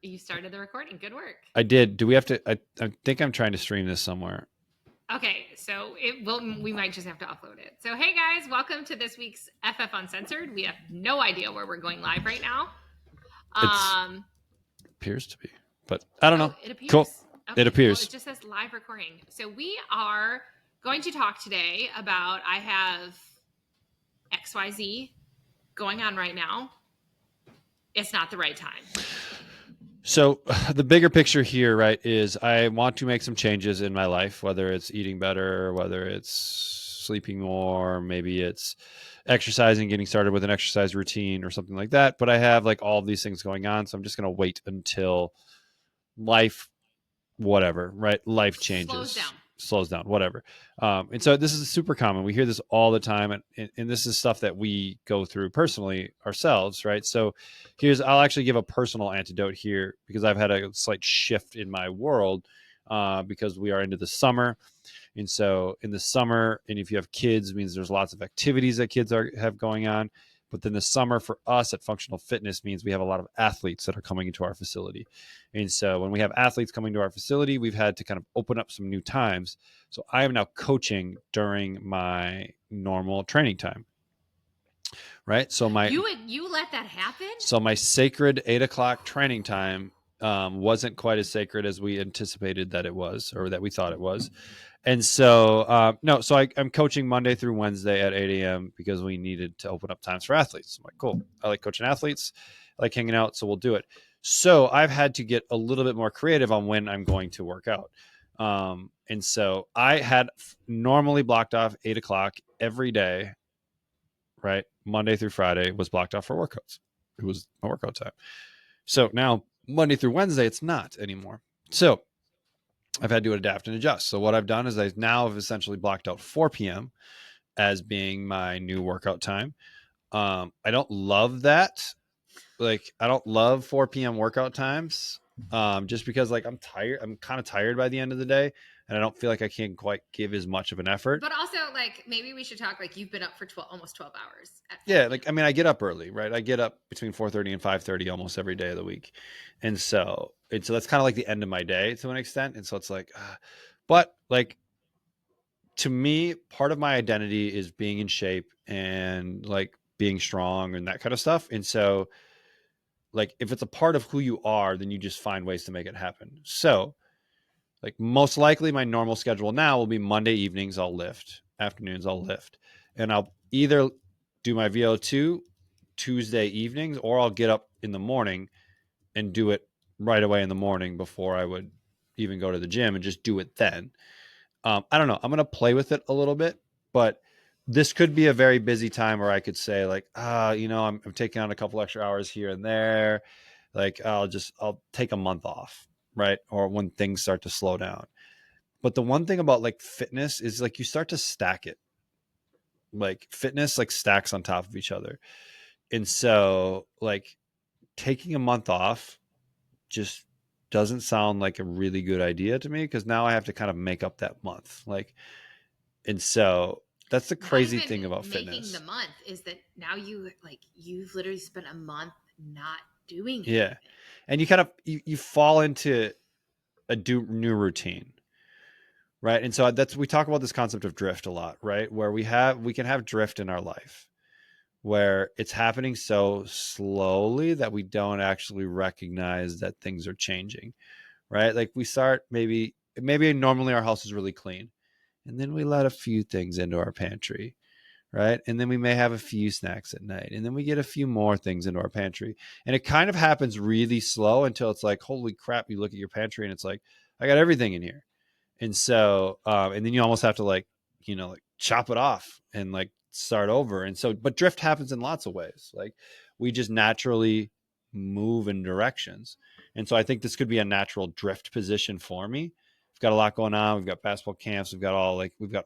You started the recording. Good work. I did. Do we have to? I think I'm trying to stream this somewhere. Okay, so we might just have to upload it. So hey guys, welcome to this week's FF Uncensored. We have no idea where we're going live right now. It Um, appears to be, but I don't know. it appears. Cool. It Okay, well it appears. just says live recording. So we are going to talk today about I have XYZ going on right now. It's not the right time. So the bigger picture here, right, is I want to make some changes in my life, whether it's eating better, whether it's sleeping more, maybe it's exercising, getting started with an exercise routine or something like that. But I have like all of these things going on. So I'm just going to wait until life, whatever, right? Life changes, slows down, whatever. And so this is super common. We hear this all the time. And this is stuff that we go through personally ourselves, right? So I'll actually give a personal antidote here because I've had a slight shift in my world because we are into the summer. And so in the summer, and if you have kids, it means there's lots of activities that kids have going on. But then the summer for us at Functional Fitness means we have a lot of athletes that are coming into our facility. And so when we have athletes coming to our facility, we've had to kind of open up some new times. So I am now coaching during my normal training time. Right. So you let that happen? So my sacred 8:00 training time wasn't quite as sacred as we anticipated that it was, or that we thought it was. And so, no, so I'm coaching Monday through Wednesday at 8 a.m. because we needed to open up times for athletes. I'm like, cool. I like coaching athletes. I like hanging out. So we'll do it. So I've had to get a little bit more creative on when I'm going to work out. And so I had normally blocked off 8:00 every day, right? Monday through Friday was blocked off for workouts. It was my workout time. So now Monday through Wednesday, it's not anymore. So I've had to adapt and adjust. So what I've done is I now have essentially blocked out 4 p.m. as being my new workout time. I don't love that. Like, I don't love 4 p.m. workout times just because, like, I'm tired. I'm kind of tired by the end of the day, and I don't feel like I can quite give as much of an effort. But also, like, maybe we should talk, like, you've been up for almost 12 hours. Yeah, like, I mean, I get up early, right? I get up between 4:30 and 5:30 almost every day of the week. And so that's kind of like the end of my day to an extent. And so it's like, but like, to me, part of my identity is being in shape and like being strong and that kind of stuff. And so, like, if it's a part of who you are, then you just find ways to make it happen. So, like, most likely my normal schedule now will be Monday evenings, I'll lift, afternoons, I'll lift. And I'll either do my VO2 Tuesday evenings, or I'll get up in the morning and do it right away in the morning before I would even go to the gym and just do it then. I don't know. I'm going to play with it a little bit, but this could be a very busy time where I could say like, I'm taking on a couple extra hours here and there. Like I'll take a month off, right? Or when things start to slow down. But the one thing about like fitness is like you start to stack it. Like fitness like stacks on top of each other. And so like taking a month off just doesn't sound like a really good idea to me because now I have to kind of make up that month. Like, and so that's the crazy thing about fitness. Making the month is that now you've literally spent a month not doing Yeah. anything. And you kind of, you fall into a new routine. Right. And so we talk about this concept of drift a lot, right? Where we can have drift in our life where it's happening so slowly that we don't actually recognize that things are changing, right? Like we start maybe normally our house is really clean and then we let a few things into our pantry, right? And then we may have a few snacks at night and then we get a few more things into our pantry. And it kind of happens really slow until it's like, holy crap, you look at your pantry and it's like, I got everything in here. And so, and then you almost have to like chop it off and like start over. And so, but drift happens in lots of ways. Like we just naturally move in directions. And so I think this could be a natural drift position for me. We've got a lot going on. We've got basketball camps. We've got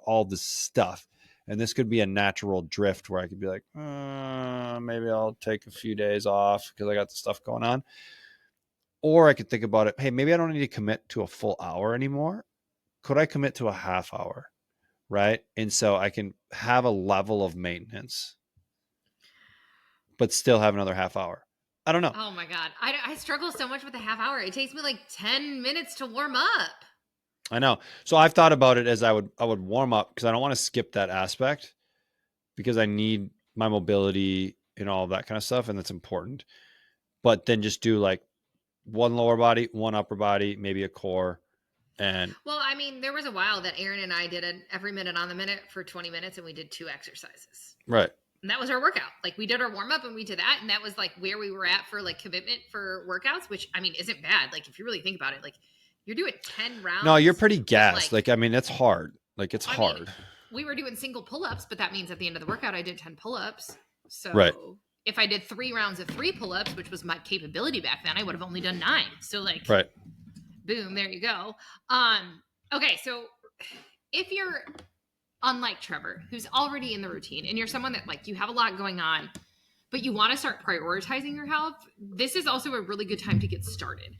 all this stuff. And this could be a natural drift where I could be like, maybe I'll take a few days off because I got the stuff going on. Or I could think about it. Hey, maybe I don't need to commit to a full hour anymore. Could I commit to a half hour? Right. And so I can have a level of maintenance, but still have another half hour. I don't know. Oh my God. I struggle so much with a half hour. It takes me like 10 minutes to warm up. I know. So I've thought about it as I would warm up because I don't want to skip that aspect because I need my mobility and all of that kind of stuff, and that's important. But then just do like one lower body, one upper body, maybe a core, and Well, I mean, there was a while that Aaron and I did an every minute on the minute for 20 minutes and we did 2 exercises. right. And that was our workout. Like we did our warm up and we did that. And that was like where we were at for like commitment for workouts, which I mean, isn't bad. Like if you really think about it, like you're doing 10 rounds. No, you're pretty gassed. Like, I mean, it's hard. Like it's hard. Mean, we were doing single pull-ups, but that means at the end of the workout, I did 10 pull-ups. So right. if I did 3 rounds of 3 pull-ups, which was my capability back then, I would have only done 9. So like, right. Boom, there you go. Okay, so if you're unlike Trevor, who's already in the routine, and you're someone that like you have a lot going on, but you want to start prioritizing your health, this is also a really good time to get started.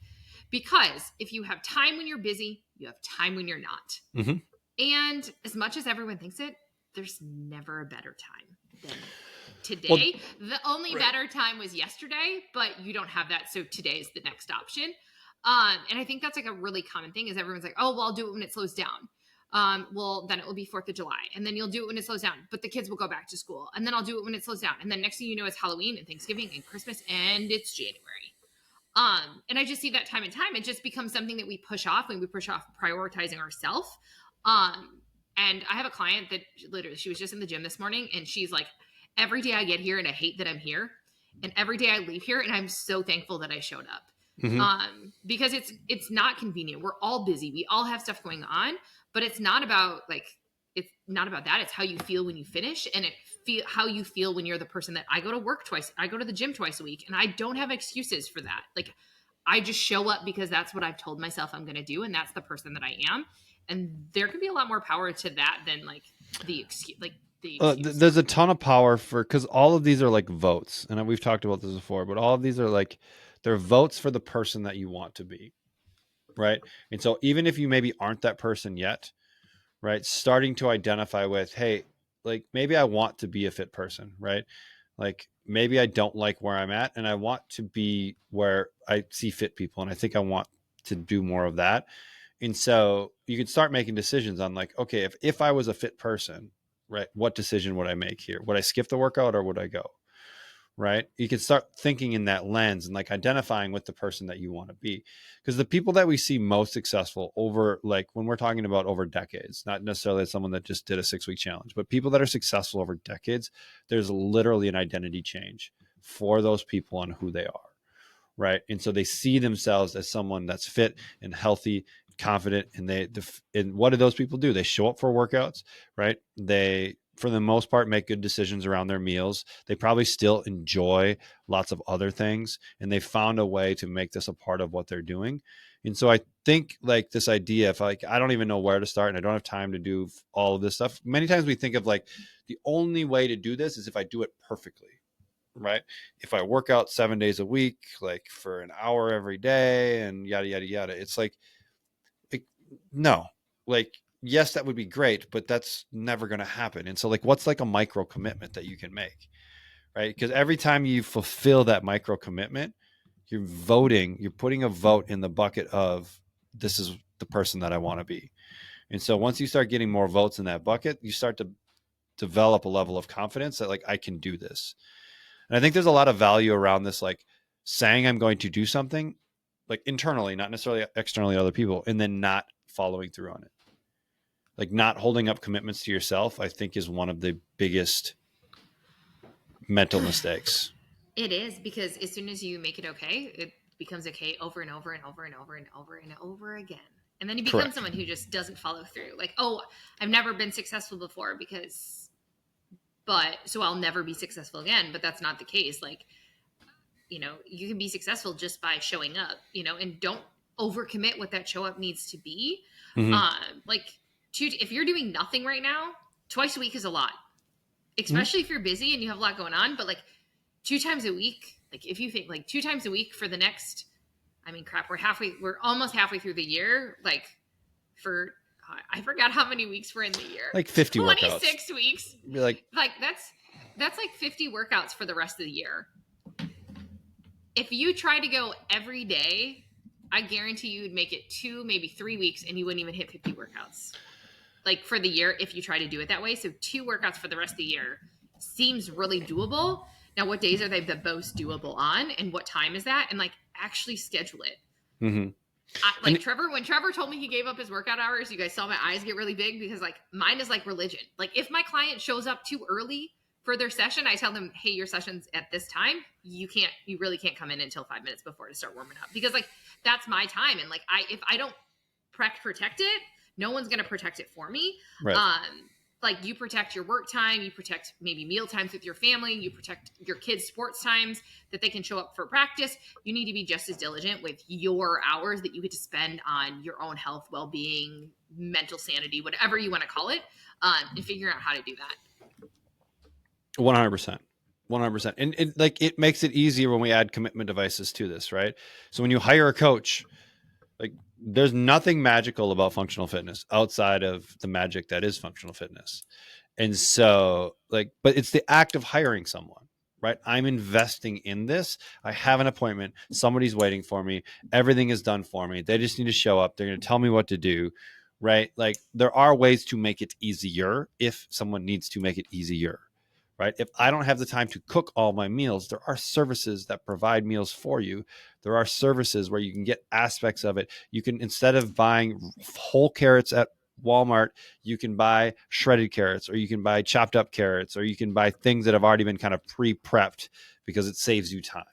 Because if you have time when you're busy, you have time when you're not. Mm-hmm. And as much as everyone thinks it, there's never a better time than today. Well, the only better time was yesterday, but you don't have that. So today is the next option. And I think that's like a really common thing is everyone's like, oh, well, I'll do it when it slows down. Well, then it will be 4th of July. And then you'll do it when it slows down, but the kids will go back to school. And then I'll do it when it slows down. And then next thing you know, it's Halloween and Thanksgiving and Christmas and it's January. And I just see that time and time. It just becomes something that we push off when we push off prioritizing ourselves. And I have a client that literally, she was just in the gym this morning and she's like, every day I get here and I hate that I'm here. And every day I leave here and I'm so thankful that I showed up. Mm-hmm. Because it's not convenient. We're all busy. We all have stuff going on, but it's not about it's not about that. It's how you feel when you finish and how you feel when you're the person that I go to work twice. I go to the gym twice a week and I don't have excuses for that. Like I just show up because that's what I've told myself I'm going to do. And that's the person that I am. And there could be a lot more power to that than like the excuse, there's a ton of power because all of these are like votes. And we've talked about this before, but all of these are like, they're votes for the person that you want to be, right? And so even if you maybe aren't that person yet, right, starting to identify with, hey, like maybe I want to be a fit person, right? Like maybe I don't like where I'm at and I want to be where I see fit people. And I think I want to do more of that. And so you can start making decisions on like, okay, if I was a fit person, right, what decision would I make here? Would I skip the workout or would I go? Right? You can start thinking in that lens and like identifying with the person that you want to be. Because the people that we see most successful over, like when we're talking about over decades, not necessarily someone that just did a 6-week challenge, but people that are successful over decades, there's literally an identity change for those people on who they are. Right. And so they see themselves as someone that's fit and healthy, confident. And what do those people do? They show up for workouts, right? They, for the most part, make good decisions around their meals. They probably still enjoy lots of other things, and they found a way to make this a part of what they're doing. And so I think like this idea, if like, I don't even know where to start and I don't have time to do all of this stuff. Many times we think of like the only way to do this is if I do it perfectly, right? If I work out 7 days a week, like for an hour every day and yada, yada, yada, it's like, no, like, yes, that would be great, but that's never going to happen. And so like, what's like a micro commitment that you can make, right? Because every time you fulfill that micro commitment, you're putting a vote in the bucket of this is the person that I want to be. And so once you start getting more votes in that bucket, you start to develop a level of confidence that like, I can do this. And I think there's a lot of value around this, like saying I'm going to do something like internally, not necessarily externally to other people, and then not following through on it. Like not holding up commitments to yourself, I think is one of the biggest mental mistakes. It is, because as soon as you make it okay, it becomes okay over and over and over and over and over and over again. And then you become Correct. someone who just doesn't follow through. Like, oh, I've never been successful before so I'll never be successful again. But that's not the case. Like, you know, you can be successful just by showing up, you know, and don't overcommit what that show up needs to be. Mm-hmm. If you're doing nothing right now, twice a week is a lot, especially if you're busy and you have a lot going on. But like 2 times a week, like if you think like 2 times a week for the next, I mean, crap, we're almost halfway through the year. Like I forgot how many weeks we're in the year. Like 50 26 workouts. Weeks. Like that's like 50 workouts for the rest of the year. if you try to go every day, I guarantee you'd make it 2, maybe 3 weeks, and you wouldn't even hit 50 workouts. Like for the year, if you try to do it that way. So 2 workouts for the rest of the year seems really doable. Now, what days are they the most doable on, and what time is that? And like actually schedule it. Mm-hmm. Like Trevor, when Trevor told me he gave up his workout hours, you guys saw my eyes get really big because like mine is like religion. Like if my client shows up too early for their session, I tell them, hey, your session's at this time. You really can't come in until 5 minutes before to start warming up, because like that's my time. And like if I don't protect it, no one's going to protect it for me. Right. Like you protect your work time, you protect maybe meal times with your family, you protect your kids' sports times that they can show up for practice. You need to be just as diligent with your hours that you get to spend on your own health, well-being, mental sanity, whatever you want to call it, and figuring out how to do that. 100%. 100%. And it makes it easier when we add commitment devices to this, right? So when you hire a coach, like there's nothing magical about functional fitness outside of the magic that is functional fitness. And so but it's the act of hiring someone, right? I'm investing in this. I have an appointment. Somebody's waiting for me. Everything is done for me. They just need to show up. They're going to tell me what to do, right? Like there are ways to make it easier if someone needs to make it easier, right? If I don't have the time to cook all my meals, there are services that provide meals for you. There are services where you can get aspects of it. You can, instead of buying whole carrots at Walmart, you can buy shredded carrots, or you can buy chopped up carrots, or you can buy things that have already been kind of pre-prepped because it saves you time.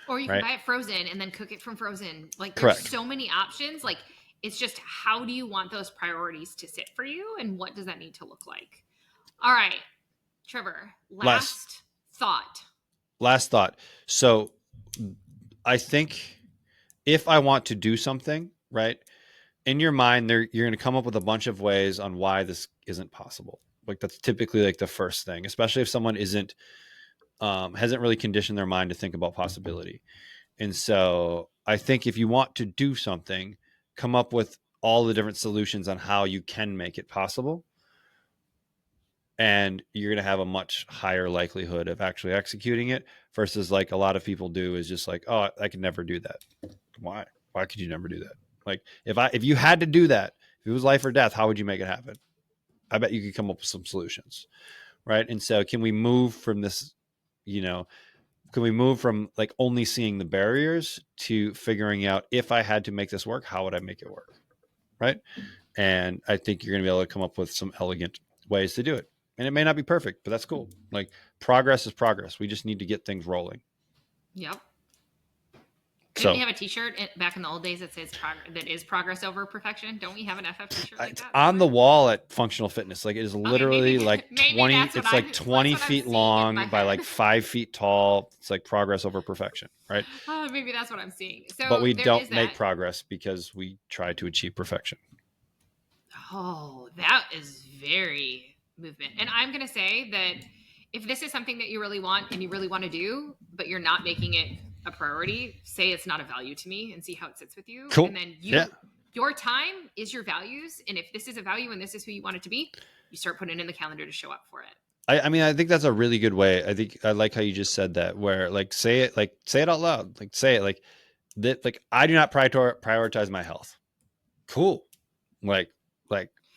Or you can buy it frozen and then cook it from frozen. Like there's Correct. so many options. Like it's just, how do you want those priorities to sit for you, and what does that need to look like? All right, Trevor, last thought. So I think if I want to do something, right, in your mind, you're going to come up with a bunch of ways on why this isn't possible. Like that's typically like the first thing, especially if someone hasn't really conditioned their mind to think about possibility. And so I think if you want to do something, come up with all the different solutions on how you can make it possible. And you're going to have a much higher likelihood of actually executing it versus like a lot of people do is just like, oh, I could never do that. Why could you never do that? Like if you had to do that, if it was life or death, how would you make it happen? I bet you could come up with some solutions. Right. And so can we move from this, can we move from like only seeing the barriers to figuring out, if I had to make this work, how would I make it work? Right. And I think you're going to be able to come up with some elegant ways to do it. And it may not be perfect, but that's cool. Like progress is progress. We just need to get things rolling. Yep. Didn't we have a T-shirt back in the old days that says that is progress over perfection? Don't we have an FF T-shirt like that? On the wall at Functional Fitness. Like it is literally like 20. It's like 20 feet long by like 5 feet tall. It's like progress over perfection, right? Maybe that's what I'm seeing. So, but we don't make progress because we try to achieve perfection. Oh, that is very movement. And I'm going to say that if this is something that you really want and you really want to do, but you're not making it a priority, say it's not a value to me and see how it sits with you. Cool. And then your time is your values. And if this is a value and this is who you want it to be, you start putting it in the calendar to show up for it. I mean, I think that's a really good way. I think I like how you just said that, where like say it out loud, like say it like that, like I do not prioritize my health. Cool. Like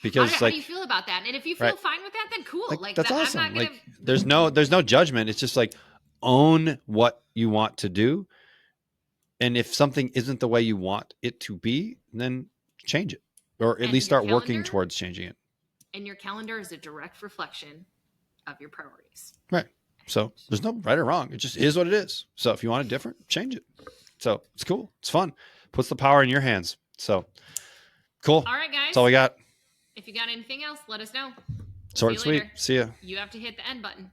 because how do you feel about that? And if you feel fine with that, then cool. Like that's awesome. I'm not gonna... like there's no judgment. It's just like own what you want to do. And if something isn't the way you want it to be, then change it, or at least start working towards changing it. And your calendar is a direct reflection of your priorities. Right. So there's no right or wrong. It just is what it is. So if you want it different, change it. So it's cool. It's fun. Puts the power in your hands. So cool. All right, guys. That's all we got. If you got anything else, let us know. Short and sweet. See ya. You have to hit the end button.